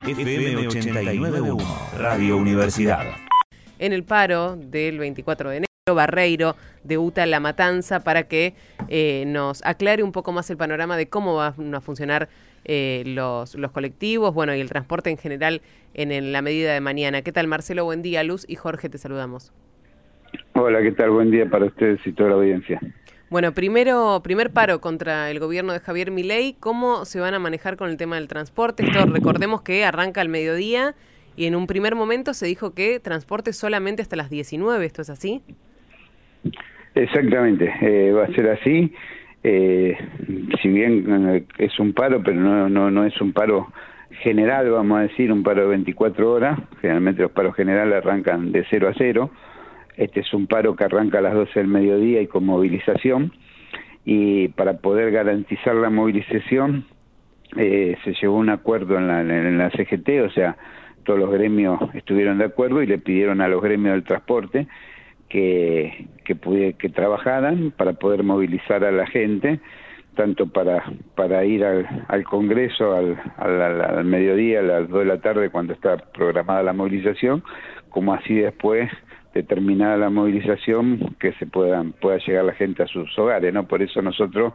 FM 89.1, Radio Universidad. En el paro del 24 de enero, Barreiro de UTA La Matanza para que nos aclare un poco más el panorama de cómo van a funcionar los colectivos, bueno, y el transporte en general en la medida de mañana. ¿Qué tal, Marcelo? Buen día. Luz y Jorge, te saludamos. Hola, ¿qué tal? Buen día para ustedes y toda la audiencia. Bueno, primer paro contra el gobierno de Javier Milei. ¿Cómo se van a manejar con el tema del transporte? Esto, recordemos que arranca al mediodía y en un primer momento se dijo que transporte solamente hasta las 19. ¿Esto es así? Exactamente, va a ser así. Si bien es un paro, pero no es un paro general, vamos a decir, un paro de 24 horas. Generalmente los paros generales arrancan de 0 a 0. Este es un paro que arranca a las 12 del mediodía y con movilización, y para poder garantizar la movilización se llegó a un acuerdo en la CGT, o sea, todos los gremios estuvieron de acuerdo y le pidieron a los gremios del transporte que trabajaran para poder movilizar a la gente, tanto para ir al Congreso al mediodía, a las 2 de la tarde cuando está programada la movilización, como así después de terminada la movilización que se pueda llegar la gente a sus hogares, ¿no? Por eso nosotros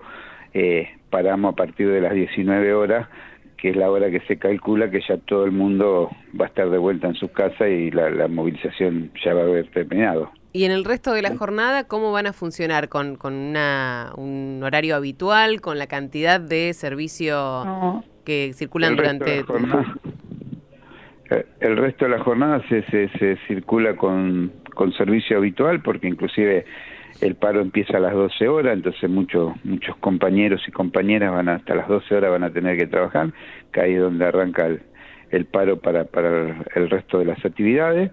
paramos a partir de las 19 horas, que es la hora que se calcula que ya todo el mundo va a estar de vuelta en sus casas y la movilización ya va a haber terminado. ¿Y en el resto de la jornada cómo van a funcionar? ¿Con un horario habitual, con la cantidad de servicio que circulan durante...? El resto de la jornada se circula con servicio habitual, porque inclusive el paro empieza a las 12 horas, entonces muchos compañeros y compañeras hasta las 12 horas van a tener que trabajar, que ahí es donde arranca el paro para el resto de las actividades,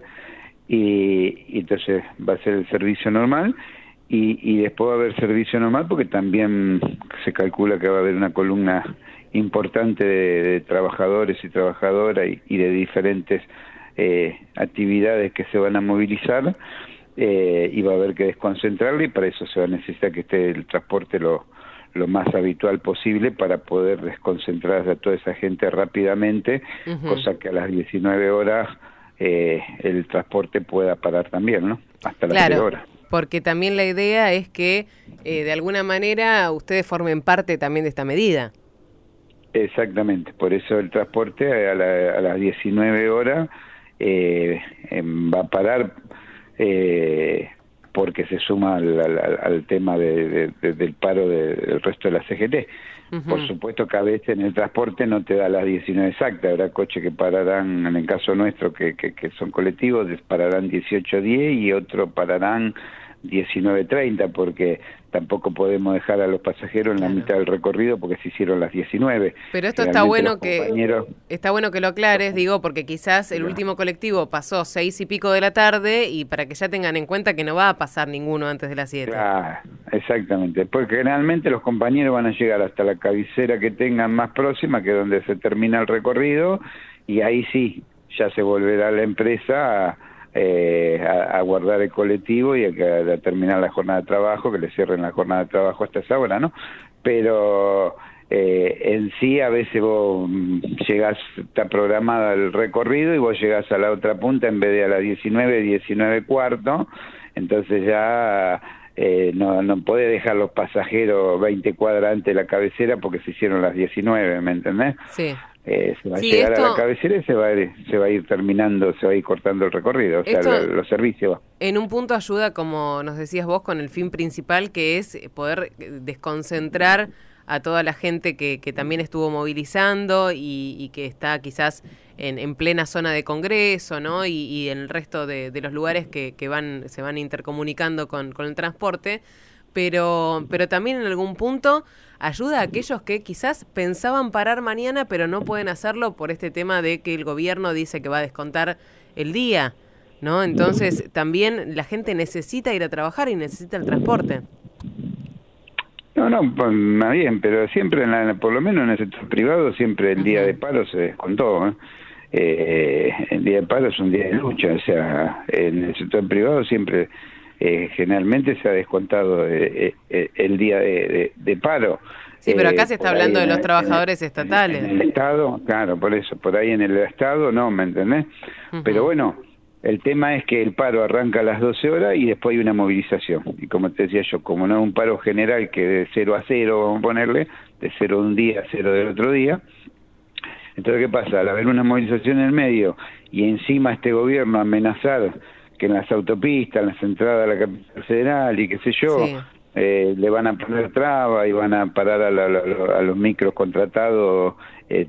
y entonces va a ser el servicio normal, y después va a haber servicio normal porque también se calcula que va a haber una columna importante de trabajadores y trabajadoras y de diferentes actividades que se van a movilizar, y va a haber que desconcentrarle, y para eso se va a necesitar que esté el transporte lo más habitual posible para poder desconcentrar a toda esa gente rápidamente, cosa que a las 19 horas el transporte pueda parar también, ¿no? Hasta las 0 horas. Porque también la idea es que de alguna manera ustedes formen parte también de esta medida. Exactamente, por eso el transporte a las 19 horas va a parar, porque se suma al tema del paro del resto de la CGT. Por supuesto que a veces en el transporte no te da las 19 exactas, habrá coches que pararán, en el caso nuestro que son colectivos, pararán 18:10 y otros pararán 19:30, porque tampoco podemos dejar a los pasajeros en la mitad del recorrido porque se hicieron las 19. Pero esto está bueno que lo aclares, digo, porque quizás el último colectivo pasó 6 y pico de la tarde, y para que ya tengan en cuenta que no va a pasar ninguno antes de las 7. Claro, exactamente, porque generalmente los compañeros van a llegar hasta la cabecera que tengan más próxima, que es donde se termina el recorrido, y ahí sí, ya se volverá la empresa a guardar el colectivo y a terminar la jornada de trabajo, que le cierren la jornada de trabajo hasta esa hora, ¿no? Pero en sí a veces vos llegás, está programada el recorrido y vos llegás a la otra punta en vez de a las 19:15, entonces ya no podés dejar los pasajeros 20 cuadras antes de la cabecera porque se hicieron las 19, ¿me entendés? Sí. Se va a llegar a la cabecera y se va a ir terminando, se va a ir cortando el recorrido, o sea, los servicios. En un punto ayuda, como nos decías vos, con el fin principal, que es poder desconcentrar a toda la gente que también estuvo movilizando y que está quizás en plena zona de Congreso, ¿no? Y en el resto de los lugares que se van intercomunicando con el transporte. Pero también en algún punto ayuda a aquellos que quizás pensaban parar mañana pero no pueden hacerlo por este tema de que el gobierno dice que va a descontar el día, ¿no? Entonces también la gente necesita ir a trabajar y necesita el transporte. No, pues, más bien, pero siempre, por lo menos en el sector privado, siempre el día de paro se descontó, el día de paro es un día de lucha, o sea, en el sector privado siempre... generalmente se ha descontado el día de paro. Sí, pero acá se está hablando de los trabajadores estatales. En el Estado, claro, por eso, por ahí en el Estado no, ¿me entendés? Pero bueno, el tema es que el paro arranca a las 12 horas y después hay una movilización. Y como te decía yo, como no es un paro general que de 0 a 0, vamos a ponerle, de 0 de un día a 0 del otro día, entonces ¿qué pasa? Al haber una movilización en el medio y encima este gobierno amenazar que en las autopistas, en las entradas a la capital federal y qué sé yo, sí, le van a poner trabas y van a parar a los micros contratados,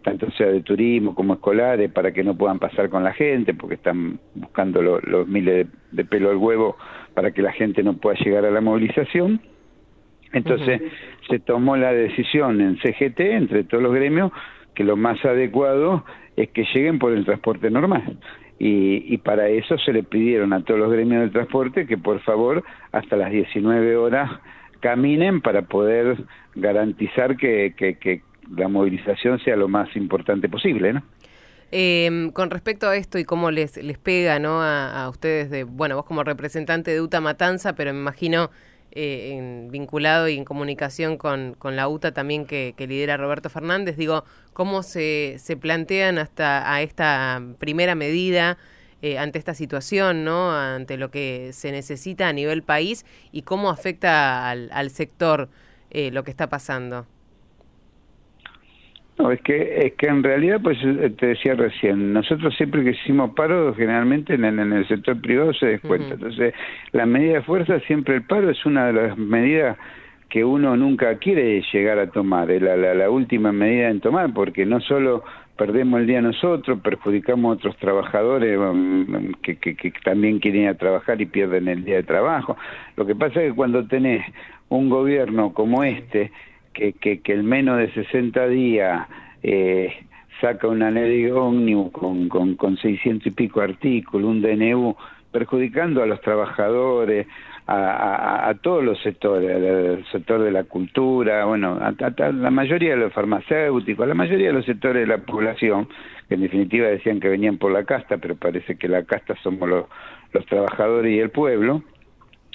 tanto sea de turismo como escolares, para que no puedan pasar con la gente, porque están buscando los miles de pelo al huevo para que la gente no pueda llegar a la movilización. Entonces se tomó la decisión en CGT, entre todos los gremios, que lo más adecuado es que lleguen por el transporte normal. Y para eso se le pidieron a todos los gremios del transporte que por favor hasta las 19 horas caminen para poder garantizar que la movilización sea lo más importante posible, ¿no? Con respecto a esto y cómo les pega, ¿no? a ustedes, bueno, vos como representante de UTA Matanza, pero me imagino vinculado y en comunicación con la UTA también que lidera Roberto Fernández, digo, ¿cómo se plantean hasta a esta primera medida ante esta situación, ¿no? Ante lo que se necesita a nivel país y cómo afecta al sector lo que está pasando? No, es que en realidad, pues te decía recién, nosotros siempre que hicimos paro, generalmente en el sector privado se descuenta. Entonces, la medida de fuerza, siempre el paro es una de las medidas que uno nunca quiere llegar a tomar, es la última medida en tomar, porque no solo perdemos el día nosotros, perjudicamos a otros trabajadores que también quieren ir a trabajar y pierden el día de trabajo. Lo que pasa es que cuando tenés un gobierno como este, que en menos de 60 días saca una ley ómnibus con 600 y pico artículos, un DNU, perjudicando a los trabajadores, a todos los sectores, al sector de la cultura, bueno, a la mayoría de los farmacéuticos, a la mayoría de los sectores de la población, que en definitiva decían que venían por la casta, pero parece que la casta somos los trabajadores y el pueblo.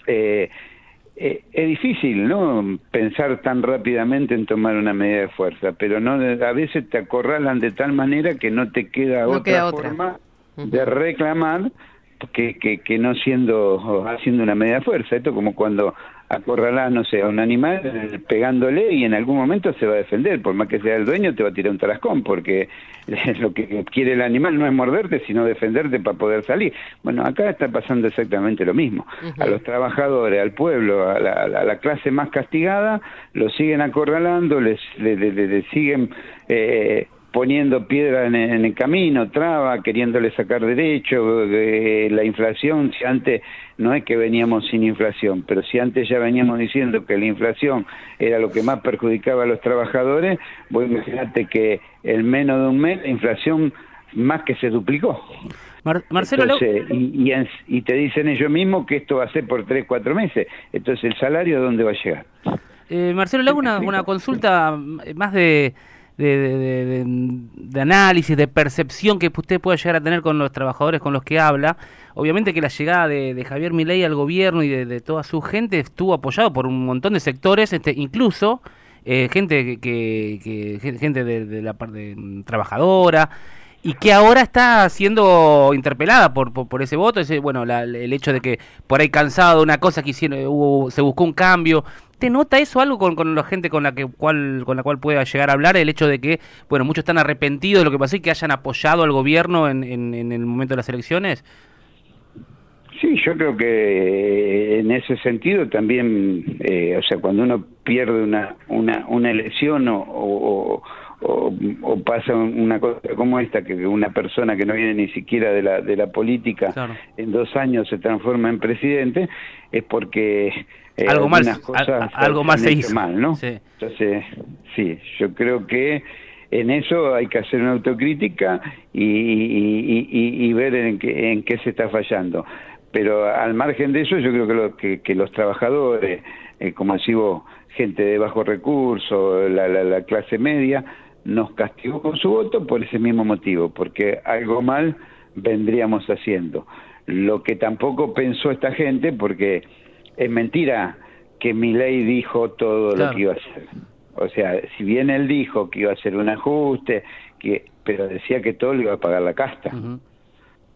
Es difícil, ¿no?, pensar tan rápidamente en tomar una medida de fuerza, pero no, a veces te acorralan de tal manera que no te queda otra forma de reclamar que no haciendo una medida de fuerza. Esto como cuando acorralás, no sé, a un animal pegándole y en algún momento se va a defender, por más que sea el dueño te va a tirar un tarascón, porque lo que quiere el animal no es morderte, sino defenderte para poder salir. Bueno, acá está pasando exactamente lo mismo. A los trabajadores, al pueblo, a la clase más castigada, los siguen acorralando, le siguen poniendo piedra en el camino, traba, queriéndole sacar derecho, la inflación, si antes no es que veníamos sin inflación, pero si antes ya veníamos diciendo que la inflación era lo que más perjudicaba a los trabajadores, vos imaginate que en menos de un mes la inflación más que se duplicó. Marcelo, entonces, y te dicen ellos mismos que esto va a ser por 3-4 meses, entonces el salario ¿dónde va a llegar? Marcelo, le hago una consulta más de análisis, de percepción que usted pueda llegar a tener con los trabajadores con los que habla. Obviamente que la llegada de Javier Milei al gobierno y de toda su gente estuvo apoyado por un montón de sectores, incluso gente gente de la parte trabajadora, y que ahora está siendo interpelada por ese voto. Bueno, el hecho de que por ahí cansado de una cosa que se buscó un cambio. ¿Te nota eso algo con la gente con la cual pueda llegar a hablar? El hecho de que, bueno, muchos están arrepentidos de lo que pasó y que hayan apoyado al gobierno en el momento de las elecciones. Sí, yo creo que en ese sentido también, o sea, cuando uno pierde una elección o pasa una cosa como esta, que una persona que no viene ni siquiera de la política, claro, en 2 años se transforma en presidente, es porque algo mal se hizo mal, ¿no? Sí. Entonces, sí, yo creo que en eso hay que hacer una autocrítica y ver en qué se está fallando. Pero al margen de eso, yo creo que los trabajadores, como decimos, gente de bajos recursos, la clase media, nos castigó con su voto por ese mismo motivo, porque algo mal vendríamos haciendo. Lo que tampoco pensó esta gente, porque es mentira que Milei dijo todo, claro, lo que iba a hacer. O sea, si bien él dijo que iba a hacer un ajuste, pero decía que todo lo iba a pagar la casta.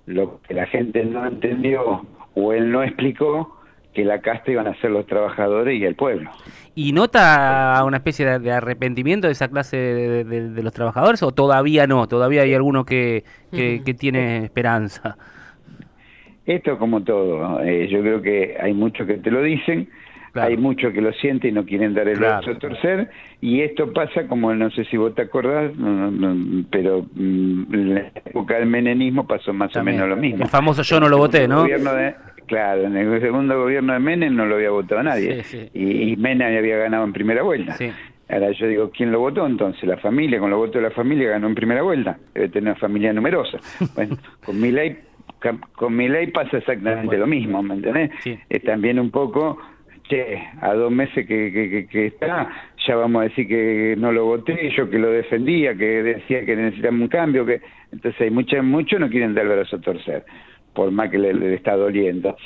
Lo que la gente no entendió o él no explicó, que la casta iban a ser los trabajadores y el pueblo. ¿Y nota una especie de arrepentimiento de esa clase de los trabajadores o todavía no? ¿Todavía hay alguno que tiene esperanza? Esto como todo, yo creo que hay muchos que te lo dicen, claro. Hay muchos que lo sienten y no quieren dar el brazo a torcer, y esto pasa como, no sé si vos te acordás, pero en la época del menemismo pasó más También, o menos lo mismo. El famoso yo no lo voté, ¿no? Claro, en el segundo gobierno de Menem no lo había votado nadie, sí. Y Menem había ganado en primera vuelta. Sí. Ahora yo digo, ¿quién lo votó entonces? La familia, con los votos de la familia ganó en primera vuelta, debe tener una familia numerosa. Bueno, con Milei pasa exactamente lo mismo, ¿me entendés? Sí. Es también un poco, a 2 meses que está, ya vamos a decir que no lo voté, yo que lo defendía, que decía que necesitamos un cambio, que entonces hay muchos no quieren dar el brazo a torcer, por más que le está doliendo.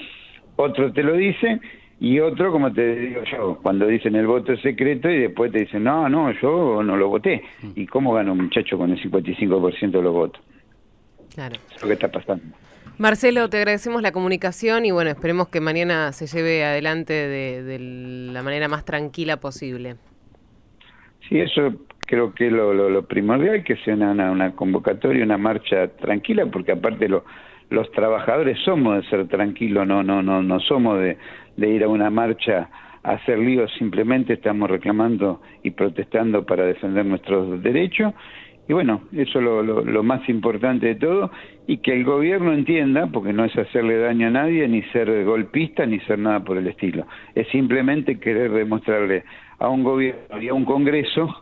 Otro te lo dice, y otro, como te digo yo, cuando dicen el voto es secreto y después te dicen, no, yo no lo voté. ¿Y cómo gana un muchacho con el 55% de los votos? Claro. Es lo que está pasando. Marcelo, te agradecemos la comunicación y bueno, esperemos que mañana se lleve adelante de la manera más tranquila posible. Sí, eso creo que es lo primordial, que sea una convocatoria, una marcha tranquila, porque aparte los trabajadores somos de ser tranquilos, no somos de ir a una marcha a hacer líos, simplemente estamos reclamando y protestando para defender nuestros derechos. Y bueno, eso es lo más importante de todo, y que el gobierno entienda, porque no es hacerle daño a nadie, ni ser golpista, ni ser nada por el estilo. Es simplemente querer demostrarle a un gobierno y a un Congreso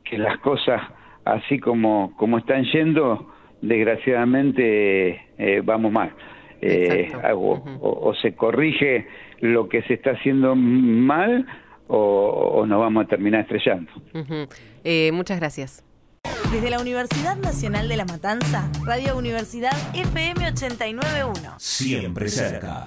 que las cosas, así como están yendo, desgraciadamente vamos mal. O se corrige lo que se está haciendo mal, o nos vamos a terminar estrellando. Muchas gracias. Desde la Universidad Nacional de La Matanza, Radio Universidad FM 89.1. Siempre cerca.